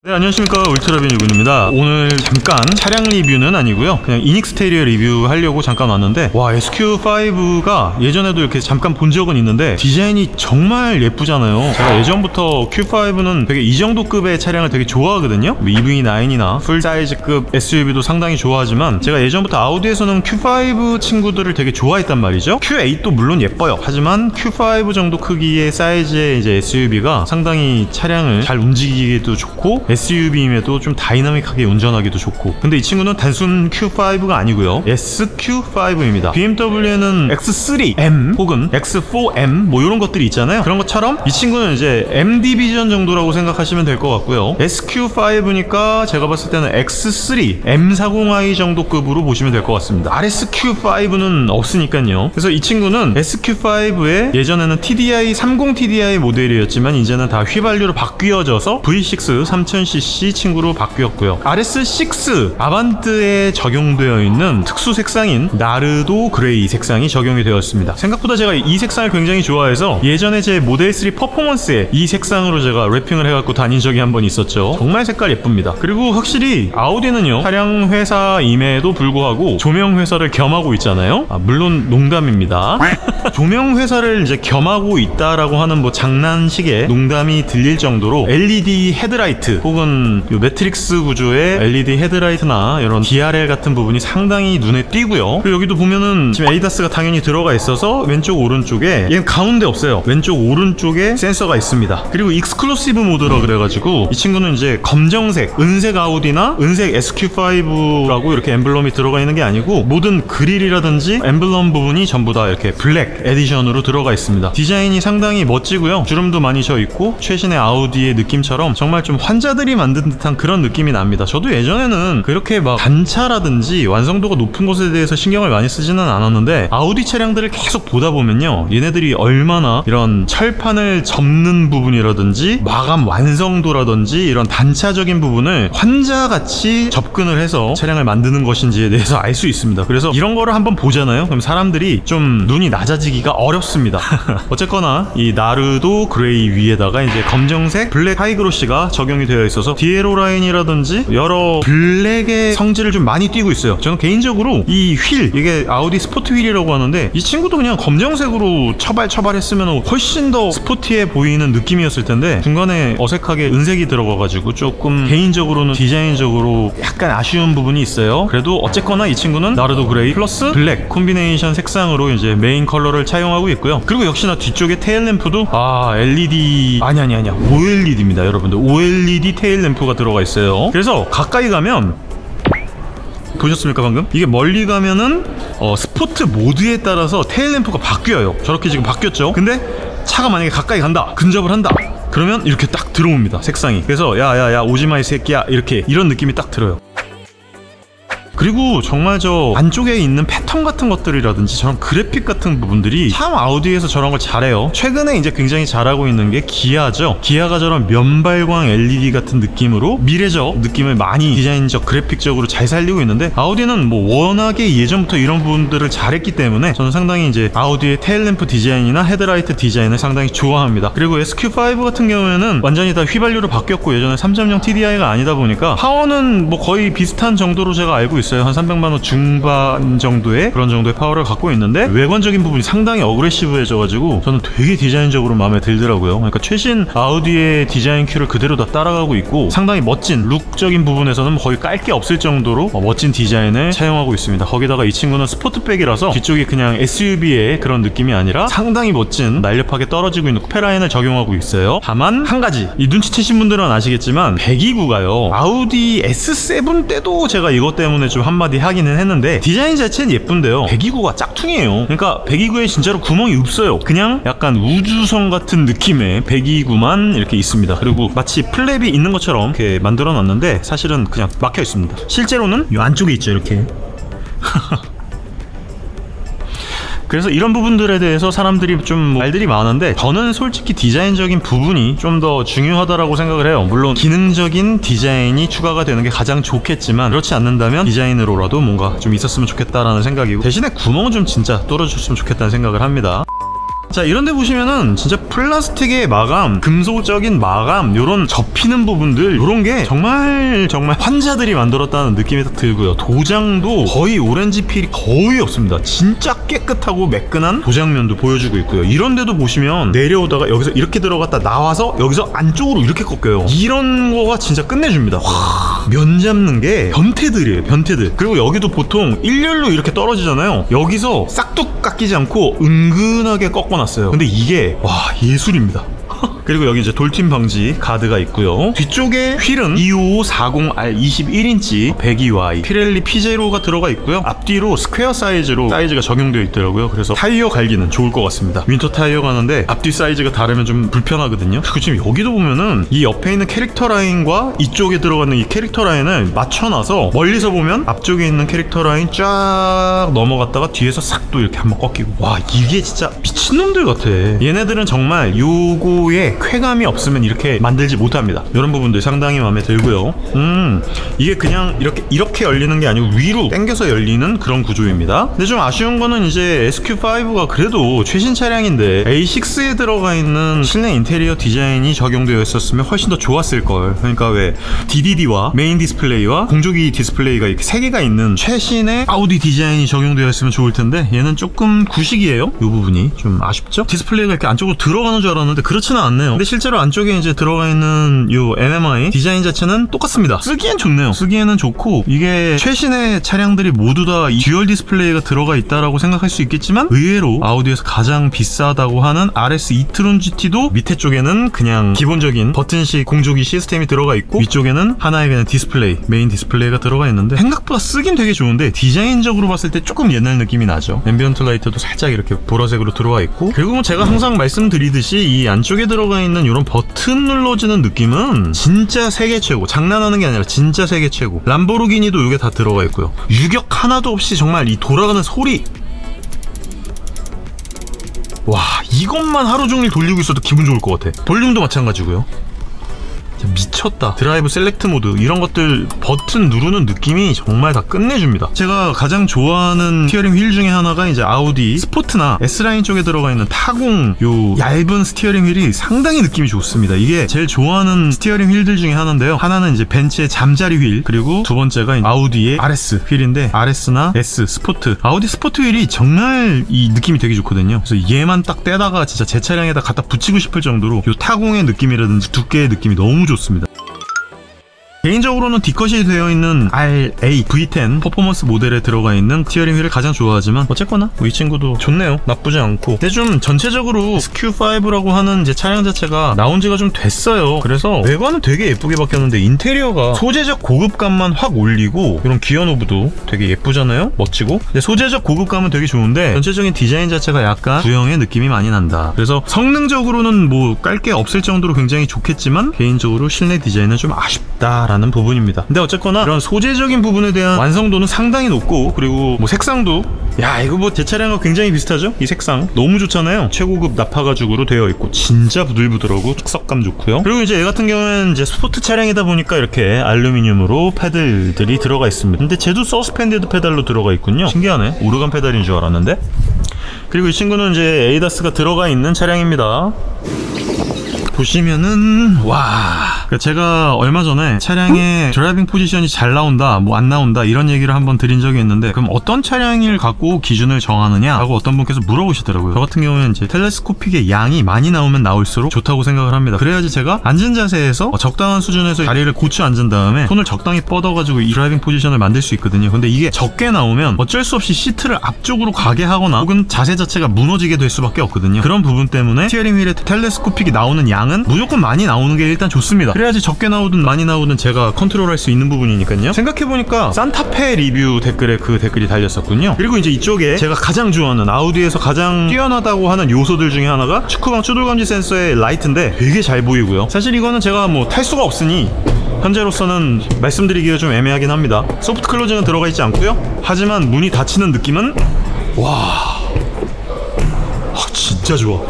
네, 안녕하십니까, 울트라빈 유군입니다. 오늘 잠깐 차량 리뷰는 아니고요, 그냥 이닉스테리어 리뷰 하려고 잠깐 왔는데, 와, SQ5가 예전에도 이렇게 잠깐 본 적은 있는데 디자인이 정말 예쁘잖아요. 제가 예전부터 Q5는 되게 이 정도 급의 차량을 되게 좋아하거든요. EV9이나 풀사이즈급 SUV도 상당히 좋아하지만, 제가 예전부터 아우디에서는 Q5 친구들을 되게 좋아했단 말이죠. Q8도 물론 예뻐요. 하지만 Q5 정도 크기의 사이즈의 이제 SUV가 상당히 차량을 잘 움직이기도 좋고 SUV임에도 좀 다이나믹하게 운전하기도 좋고, 근데 이 친구는 단순 Q5가 아니고요, SQ5입니다. BMW에는 X3M 혹은 X4M 뭐 이런 것들이 있잖아요. 그런 것처럼 이 친구는 이제 M 디비전 정도라고 생각하시면 될 것 같고요, SQ5니까 제가 봤을 때는 X3 M40i 정도급으로 보시면 될 것 같습니다. RSQ5는 없으니까요. 그래서 이 친구는 SQ5에 예전에는 TDI 30TDI 모델이었지만 이제는 다 휘발유로 바뀌어져서 V6 3000cc 친구로 바뀌었고요. RS6 아반떼에 적용되어 있는 특수 색상인 나르도 그레이 색상이 적용이 되었습니다. 생각보다 제가 이 색상을 굉장히 좋아해서 예전에 제 모델 3 퍼포먼스에 이 색상으로 제가 랩핑을 해갖고 다닌 적이 한번 있었죠. 정말 색깔 예쁩니다. 그리고 확실히 아우디는요, 차량 회사임에도 불구하고 조명 회사를 겸하고 있잖아요. 물론 농담입니다. 조명 회사를 이제 겸하고 있다라고 하는 뭐 장난식의 농담이 들릴 정도로 LED 헤드라이트 혹은 요 매트릭스 구조의 LED 헤드라이트나 이런 DRL 같은 부분이 상당히 눈에 띄고요. 그리고 여기도 보면은 지금 ADAS가 당연히 들어가 있어서 왼쪽 오른쪽에, 얘는 가운데 없어요. 왼쪽 오른쪽에 센서가 있습니다. 그리고 익스클루시브 모드라 그래가지고 이 친구는 이제 검정색, 은색 아우디나 은색 SQ5라고 이렇게 엠블럼이 들어가 있는 게 아니고, 모든 그릴이라든지 엠블럼 부분이 전부 다 이렇게 블랙 에디션으로 들어가 있습니다. 디자인이 상당히 멋지고요, 주름도 많이 져 있고 최신의 아우디의 느낌처럼 정말 좀 환자들이 만든 듯한 그런 느낌이 납니다. 저도 예전에는 그렇게 막 단차라든지 완성도가 높은 것에 대해서 신경을 많이 쓰지는 않았는데, 아우디 차량들을 계속 보다 보면요, 얘네들이 얼마나 이런 철판을 접는 부분이라든지 마감 완성도라든지 이런 단차적인 부분을 환자같이 접근을 해서 차량을 만드는 것인지에 대해서 알 수 있습니다. 그래서 이런 거를 한번 보잖아요, 그럼 사람들이 좀 눈이 낮아지기가 어렵습니다. 어쨌거나 이 나르도 그레이 위에다가 이제 검정색 블랙 하이그로시가 적용이 되어 있어서 디에로 라인이라든지 여러 블랙의 성질을 좀 많이 띄고 있어요. 저는 개인적으로 이 휠, 이게 아우디 스포트 휠이라고 하는데 이 친구도 그냥 검정색으로 처발처발했으면 훨씬 더 스포티해 보이는 느낌이었을 텐데, 중간에 어색하게 은색이 들어가가지고 조금 개인적으로는 디자인적으로 약간 아쉬운 부분이 있어요. 그래도 어쨌거나 이 친구는 나르도 그레이 플러스 블랙 콤비네이션 색상으로 이제 메인 컬러를 차용하고 있고요. 그리고 역시나 뒤쪽에 테일 램프도 LED 아니야 OLED입니다 여러분들. OLED 테일 램프가 들어가 있어요. 그래서 가까이 가면, 보셨습니까 방금? 이게 멀리 가면은 스포트 모드에 따라서 테일 램프가 바뀌어요. 저렇게 지금 바뀌었죠. 근데 차가 만약에 가까이 간다, 근접을 한다, 그러면 이렇게 딱 들어옵니다, 색상이. 그래서 야야야 오지마 이 새끼야, 이렇게 이런 느낌이 딱 들어요. 그리고 정말 저 안쪽에 있는 패턴 같은 것들이라든지 저런 그래픽 같은 부분들이 참 아우디에서 저런 걸 잘해요. 최근에 이제 굉장히 잘하고 있는 게 기아죠. 기아가 저런 면발광 LED 같은 느낌으로 미래적 느낌을 많이 디자인적, 그래픽적으로 잘 살리고 있는데, 아우디는 뭐 워낙에 예전부터 이런 부분들을 잘했기 때문에 저는 상당히 이제 아우디의 테일램프 디자인이나 헤드라이트 디자인을 상당히 좋아합니다. 그리고 SQ5 같은 경우에는 완전히 다 휘발유로 바뀌었고, 예전에 3.0 TDI가 아니다 보니까 파워는 뭐 거의 비슷한 정도로 제가 알고 있어요. 한 300만원 중반 정도의 그런 정도의 파워를 갖고 있는데, 외관적인 부분이 상당히 어그레시브해져가지고 저는 되게 디자인적으로 마음에 들더라고요. 그러니까 최신 아우디의 디자인 큐를 그대로 다 따라가고 있고, 상당히 멋진 룩적인 부분에서는 거의 깔 게 없을 정도로 멋진 디자인을 차용하고 있습니다. 거기다가 이 친구는 스포트백이라서 뒤쪽이 그냥 SUV의 그런 느낌이 아니라 상당히 멋진 날렵하게 떨어지고 있는 쿠페라인을 적용하고 있어요. 다만 한 가지, 이 눈치채신 분들은 아시겠지만 배기구가요, 아우디 S7 때도 제가 이것 때문에 좀 한마디 하기는 했는데, 디자인 자체는 예쁜데요, 배기구가 짝퉁이에요. 그러니까 배기구에 진짜로 구멍이 없어요. 그냥 약간 우주선 같은 느낌의 배기구만 이렇게 있습니다. 그리고 마치 플랩이 있는 것처럼 이렇게 만들어 놨는데 사실은 그냥 막혀 있습니다. 실제로는 이 안쪽에 있죠, 이렇게. 그래서 이런 부분들에 대해서 사람들이 좀 말들이 많은데, 저는 솔직히 디자인적인 부분이 좀 더 중요하다라고 생각을 해요. 물론 기능적인 디자인이 추가가 되는 게 가장 좋겠지만, 그렇지 않는다면 디자인으로라도 뭔가 좀 있었으면 좋겠다라는 생각이고, 대신에 구멍은 좀 진짜 뚫어줬으면 좋겠다는 생각을 합니다. 자, 이런데 보시면은 진짜 플라스틱의 마감, 금속적인 마감, 요런 접히는 부분들, 요런 게 정말 환자들이 만들었다는 느낌이 딱 들고요. 도장도 거의 오렌지 필이 거의 없습니다. 진짜 깨끗하고 매끈한 도장면도 보여주고 있고요. 이런데도 보시면 내려오다가 여기서 이렇게 들어갔다 나와서 여기서 안쪽으로 이렇게 꺾여요. 이런 거가 진짜 끝내줍니다. 와, 면 잡는 게 변태들이에요, 변태들. 그리고 여기도 보통 일렬로 이렇게 떨어지잖아요. 여기서 싹둑 깎이지 않고 은근하게 꺾어놨어요. 근데 이게 와, 예술입니다. 그리고 여기 이제 돌팀 방지 가드가 있고요. 뒤쪽에 휠은 2540R 21인치 102Y 피렐리 P0가 들어가 있고요. 앞뒤로 스퀘어 사이즈로 사이즈가 적용되어 있더라고요. 그래서 타이어 갈기는 좋을 것 같습니다. 윈터 타이어 가는데 앞뒤 사이즈가 다르면 좀 불편하거든요. 그리고 지금 여기도 보면은 이 옆에 있는 캐릭터 라인과 이쪽에 들어가는 이 캐릭터 라인을 맞춰놔서 멀리서 보면 앞쪽에 있는 캐릭터 라인 쫙 넘어갔다가 뒤에서 싹 또 이렇게 한번 꺾이고, 와, 이게 진짜 미친놈들 같아. 얘네들은 정말 요거에 쾌감이 없으면 이렇게 만들지 못합니다. 이런 부분들 상당히 마음에 들고요. 이게 그냥 이렇게 열리는 게 아니고 위로 당겨서 열리는 그런 구조입니다. 근데 좀 아쉬운 거는 이제 SQ5가 그래도 최신 차량인데 A6에 들어가 있는 실내 인테리어 디자인이 적용되어 있었으면 훨씬 더 좋았을 걸. 그러니까 왜 DDD와 메인 디스플레이와 공조기 디스플레이가 이렇게 3개가 있는 최신의 아우디 디자인이 적용되어 있으면 좋을 텐데 얘는 조금 구식이에요. 이 부분이 좀 아쉽죠? 디스플레이가 이렇게 안쪽으로 들어가는 줄 알았는데 그렇지는 않네요. 근데 실제로 안쪽에 이제 들어가 있는 요 MMI 디자인 자체는 똑같습니다. 쓰기엔 좋네요. 쓰기에는 좋고, 이게 최신의 차량들이 모두 다 이 듀얼 디스플레이가 들어가 있다라고 생각할 수 있겠지만 의외로 아우디에서 가장 비싸다고 하는 RS e-tron GT도 밑에 쪽에는 그냥 기본적인 버튼식 공조기 시스템이 들어가 있고 위쪽에는 하나의 그냥 디스플레이, 메인 디스플레이가 들어가 있는데 생각보다 쓰긴 되게 좋은데 디자인적으로 봤을 때 조금 옛날 느낌이 나죠. 앰비언트 라이트도 살짝 이렇게 보라색으로 들어와 있고, 그리고 제가 항상 말씀드리듯이 이 안쪽에 들어가 있는 이런 버튼 눌러지는 느낌은 진짜 세계 최고. 장난하는 게 아니라 진짜 세계 최고. 람보르기니도 이게 다 들어가 있고요. 유격 하나도 없이 정말 이 돌아가는 소리, 와, 이것만 하루 종일 돌리고 있어도 기분 좋을 것 같아. 볼륨도 마찬가지고요. 미쳤다. 드라이브 셀렉트 모드 이런 것들 버튼 누르는 느낌이 정말 다 끝내줍니다. 제가 가장 좋아하는 스티어링 휠 중에 하나가 이제 아우디 스포트나 S라인 쪽에 들어가 있는 타공 요 얇은 스티어링 휠이 상당히 느낌이 좋습니다. 이게 제일 좋아하는 스티어링 휠들 중에 하나인데요. 하나는 이제 벤츠의 잠자리 휠, 그리고 두 번째가 아우디의 RS 휠인데, RS나 S 스포트, 아우디 스포트 휠이 정말 이 느낌이 되게 좋거든요. 그래서 얘만 딱 떼다가 진짜 제 차량에다 갖다 붙이고 싶을 정도로 요 타공의 느낌이라든지 두께의 느낌이 너무 좋습니다. 개인적으로는 D컷이 되어 있는 RA V10 퍼포먼스 모델에 들어가 있는 스티어링 휠을 가장 좋아하지만 어쨌거나 이 친구도 좋네요. 나쁘지 않고. 근데 좀 전체적으로 SQ5라고 하는 이제 차량 자체가 나온 지가 좀 됐어요. 그래서 외관은 되게 예쁘게 바뀌었는데 인테리어가 소재적 고급감만 확 올리고, 이런 기어 노브도 되게 예쁘잖아요. 멋지고. 근데 소재적 고급감은 되게 좋은데 전체적인 디자인 자체가 약간 구형의 느낌이 많이 난다. 그래서 성능적으로는 뭐 깔 게 없을 정도로 굉장히 좋겠지만 개인적으로 실내 디자인은 좀 아쉽다 라는 부분입니다. 근데 어쨌거나 이런 소재적인 부분에 대한 완성도는 상당히 높고, 그리고 뭐 색상도, 야, 이거 뭐 제 차량과 굉장히 비슷하죠? 이 색상 너무 좋잖아요. 최고급 nappa 가죽으로 되어 있고 진짜 부들부들하고 촉석감 좋고요. 그리고 이제 얘 같은 경우는 이제 스포트 차량이다 보니까 이렇게 알루미늄으로 페달들이 들어가 있습니다. 근데 쟤도 서스펜디드 페달로 들어가 있군요. 신기하네. 오르간 페달인 줄 알았는데. 그리고 이 친구는 이제 에이다스가 들어가 있는 차량입니다. 보시면은, 와, 제가 얼마 전에 차량의 드라이빙 포지션이 잘 나온다, 뭐 안 나온다 이런 얘기를 한번 드린 적이 있는데, 그럼 어떤 차량을 갖고 기준을 정하느냐 라고 어떤 분께서 물어보시더라고요. 저 같은 경우는 이제 텔레스코픽의 양이 많이 나오면 나올수록 좋다고 생각을 합니다. 그래야지 제가 앉은 자세에서 적당한 수준에서 다리를 고쳐 앉은 다음에 손을 적당히 뻗어가지고 이 드라이빙 포지션을 만들 수 있거든요. 근데 이게 적게 나오면 어쩔 수 없이 시트를 앞쪽으로 가게 하거나 혹은 자세 자체가 무너지게 될 수밖에 없거든요. 그런 부분 때문에 스티어링 휠에 텔레스코픽이 나오는 양은 무조건 많이 나오는 게 일단 좋습니다. 그래야지 적게 나오든 많이 나오든 제가 컨트롤할 수 있는 부분이니까요. 생각해보니까 산타페 리뷰 댓글에 그 댓글이 달렸었군요. 그리고 이제 이쪽에 제가 가장 좋아하는, 아우디에서 가장 뛰어나다고 하는 요소들 중에 하나가 축구방 추돌감지 센서의 라이트인데 되게 잘 보이고요. 사실 이거는 제가 뭐 탈 수가 없으니 현재로서는 말씀드리기가 좀 애매하긴 합니다. 소프트 클로징은 들어가 있지 않고요. 하지만 문이 닫히는 느낌은, 와, 진짜 좋아.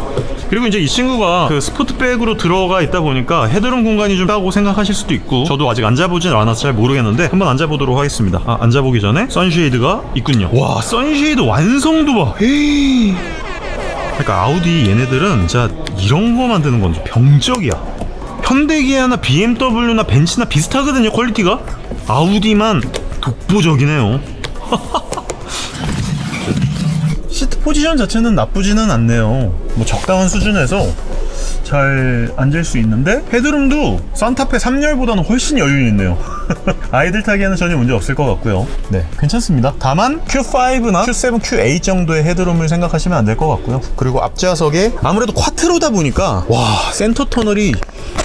그리고 이제 이 친구가 그 스포트백으로 들어가 있다 보니까 헤드룸 공간이 좀 있다고 생각하실 수도 있고, 저도 아직 앉아보진 않아서 잘 모르겠는데 한번 앉아보도록 하겠습니다. 앉아보기 전에 선쉐이드가 있군요. 와, 선쉐이드 완성도 봐. 헤이, 그러니까 아우디 얘네들은 진짜 이런 거 만드는 건 병적이야. 현대기아나 BMW나 벤츠나 비슷하거든요, 퀄리티가. 아우디만 독보적이네요. 시트 포지션 자체는 나쁘지는 않네요. 뭐 적당한 수준에서 잘 앉을 수 있는데, 헤드룸도 산타페 3열보다는 훨씬 여유 있네요. 아이들 타기에는 전혀 문제 없을 것 같고요. 네, 괜찮습니다. 다만 Q5나 Q7, Q8 정도의 헤드룸을 생각하시면 안 될 것 같고요. 그리고 앞좌석에 아무래도 쿼트로다 보니까 와, 센터 터널이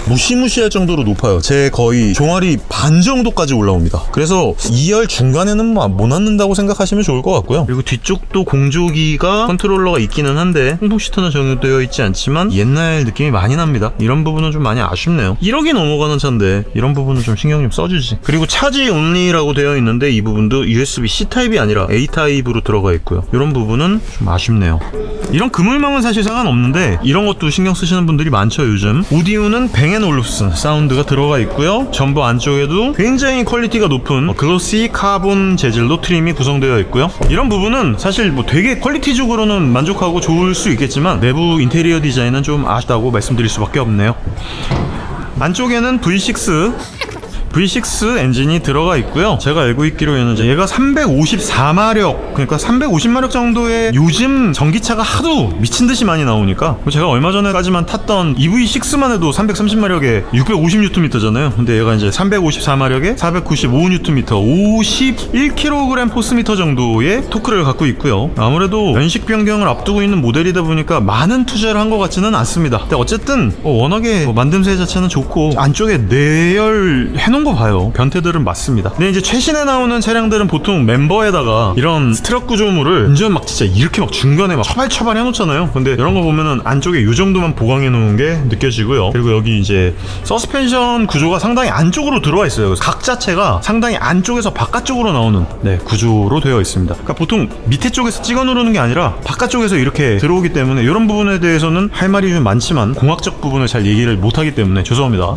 무시무시할 정도로 높아요. 제 거의 종아리 반 정도까지 올라옵니다. 그래서 2열 중간에는 뭐 못 앉는다고 생각하시면 좋을 것 같고요. 그리고 뒤쪽도 공조기가 컨트롤러가 있기는 한데 홍보 시트는 적용되어 있지 않지만 옛날 느낌이 많이 납니다. 이런 부분은 좀 많이 아쉽네요. 1억이 넘어가는 차인데 이런 부분은 좀 신경 좀 써주지. 그리고 차지 온리라고 되어 있는데 이 부분도 USB-C 타입이 아니라 A 타입으로 들어가 있고요. 이런 부분은 좀 아쉽네요. 이런 그물망은 사실상은 없는데 이런 것도 신경 쓰시는 분들이 많죠, 요즘. 오디오는 뱅앤올루슨 사운드가 들어가 있고요. 전부 안쪽에도 굉장히 퀄리티가 높은 글로시 카본 재질로 트림이 구성되어 있고요. 이런 부분은 사실 뭐 되게 퀄리티적으로는 만족하고 좋을 수 있겠지만 내부 인테리어 디자인은 좀 아쉽다고 말씀드릴 수밖에 없네요. 안쪽에는 V6 엔진이 들어가 있고요. 제가 알고 있기로는 얘가 354마력, 그러니까 350마력 정도의, 요즘 전기차가 하도 미친듯이 많이 나오니까, 제가 얼마 전에까지만 탔던 EV6만 해도 330마력에 650Nm잖아요. 근데 얘가 이제 354마력에 495Nm, 51kg 포스미터 정도의 토크를 갖고 있고요. 아무래도 연식 변경을 앞두고 있는 모델이다 보니까 많은 투자를 한 것 같지는 않습니다. 근데 어쨌든 워낙에 만듦새 자체는 좋고 안쪽에 내열 해놓은 거 봐요. 변태들은 맞습니다. 근데 이제 최신에 나오는 차량들은 보통 멤버에다가 이런 스트럭 구조물을 완전 막 진짜 이렇게 막 중간에 막 처발처발 해놓잖아요. 근데 이런 거 보면은 안쪽에 이 정도만 보강해 놓은 게 느껴지고요. 그리고 여기 이제 서스펜션 구조가 상당히 안쪽으로 들어와 있어요. 그래서 각 자체가 상당히 안쪽에서 바깥쪽으로 나오는 구조로 되어 있습니다. 그러니까 보통 밑에 쪽에서 찍어 누르는 게 아니라 바깥쪽에서 이렇게 들어오기 때문에 이런 부분에 대해서는 할 말이 좀 많지만 공학적 부분을 잘 얘기를 못하기 때문에 죄송합니다.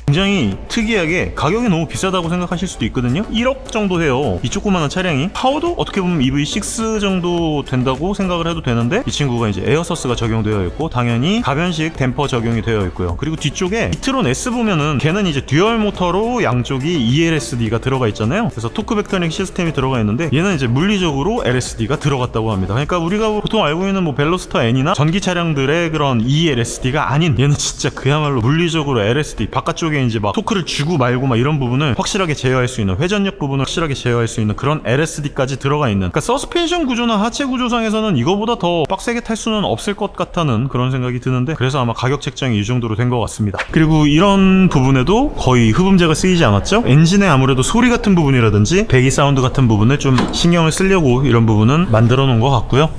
굉장히 특이하게 가격이 너무 비싸다고 생각하실 수도 있거든요. 1억 정도 해요, 이 조그마한 차량이. 파워도 어떻게 보면 EV6 정도 된다고 생각을 해도 되는데, 이 친구가 이제 에어서스가 적용되어 있고 당연히 가변식 댐퍼 적용이 되어 있고요. 그리고 뒤쪽에 이트론 S 보면은 걔는 이제 듀얼 모터로 양쪽이 ELSD가 들어가 있잖아요. 그래서 토크 벡터링 시스템이 들어가 있는데 얘는 이제 물리적으로 LSD가 들어갔다고 합니다. 그러니까 우리가 보통 알고 있는 뭐 벨로스터 N이나 전기 차량들의 그런 ELSD가 아닌, 얘는 진짜 그야말로 물리적으로 LSD, 바깥쪽에 이제 막 토크를 주고 말고 막 이런 부분을 확실하게 제어할 수 있는, 회전력 부분을 확실하게 제어할 수 있는 그런 LSD까지 들어가 있는, 그러니까 서스펜션 구조나 하체 구조상에서는 이거보다 더 빡세게 탈 수는 없을 것 같다는 그런 생각이 드는데, 그래서 아마 가격 책정이 이 정도로 된 것 같습니다. 그리고 이런 부분에도 거의 흡음재가 쓰이지 않았죠. 엔진의 아무래도 소리 같은 부분이라든지 배기 사운드 같은 부분을 좀 신경을 쓰려고 이런 부분은 만들어 놓은 것 같고요.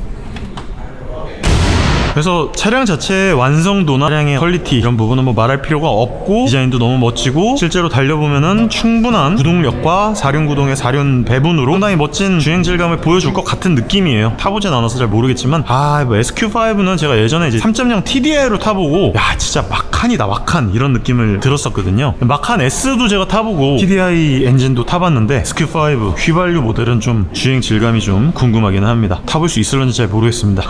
그래서 차량 자체의 완성도나 차량의 퀄리티 이런 부분은 뭐 말할 필요가 없고, 디자인도 너무 멋지고 실제로 달려보면은 충분한 구동력과 4륜구동의 4륜 배분으로 상당히 멋진 주행 질감을 보여줄 것 같은 느낌이에요. 타보진 않아서 잘 모르겠지만 뭐 SQ5는 제가 예전에 이제 3.0 TDI로 타보고 야 진짜 막한이다, 막한, 이런 느낌을 들었었거든요. 막한 S도 제가 타보고 TDI 엔진도 타봤는데 SQ5 휘발유 모델은 좀 주행 질감이 좀 궁금하긴 합니다. 타볼 수 있을런지 잘 모르겠습니다.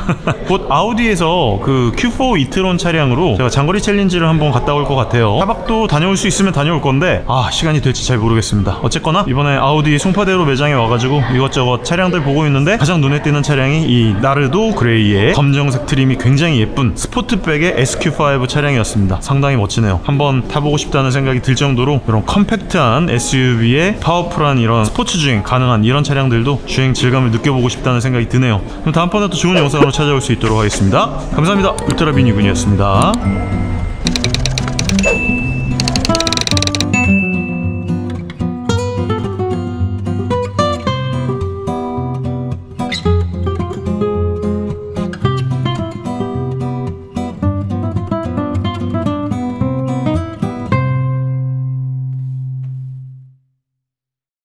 곧 아우디에서 그 Q4 이트론 차량으로 제가 장거리 챌린지를 한번 갔다 올 것 같아요. 타박도 다녀올 수 있으면 다녀올 건데 시간이 될지 잘 모르겠습니다. 어쨌거나 이번에 아우디 송파대로 매장에 와가지고 이것저것 차량들 보고 있는데 가장 눈에 띄는 차량이 이 나르도 그레이의 검정색 트림이 굉장히 예쁜 스포트백의 SQ5 차량이었습니다. 상당히 멋지네요. 한번 타보고 싶다는 생각이 들 정도로 이런 컴팩트한 SUV의 파워풀한 이런 스포츠 주행 가능한 이런 차량들도 주행 질감을 느껴보고 싶다는 생각이 드네요. 그럼 다음번에 또 좋은 영상으로 찾아올 수 있도록 하겠습니다. 감사합니다. 울트라비니군이었습니다.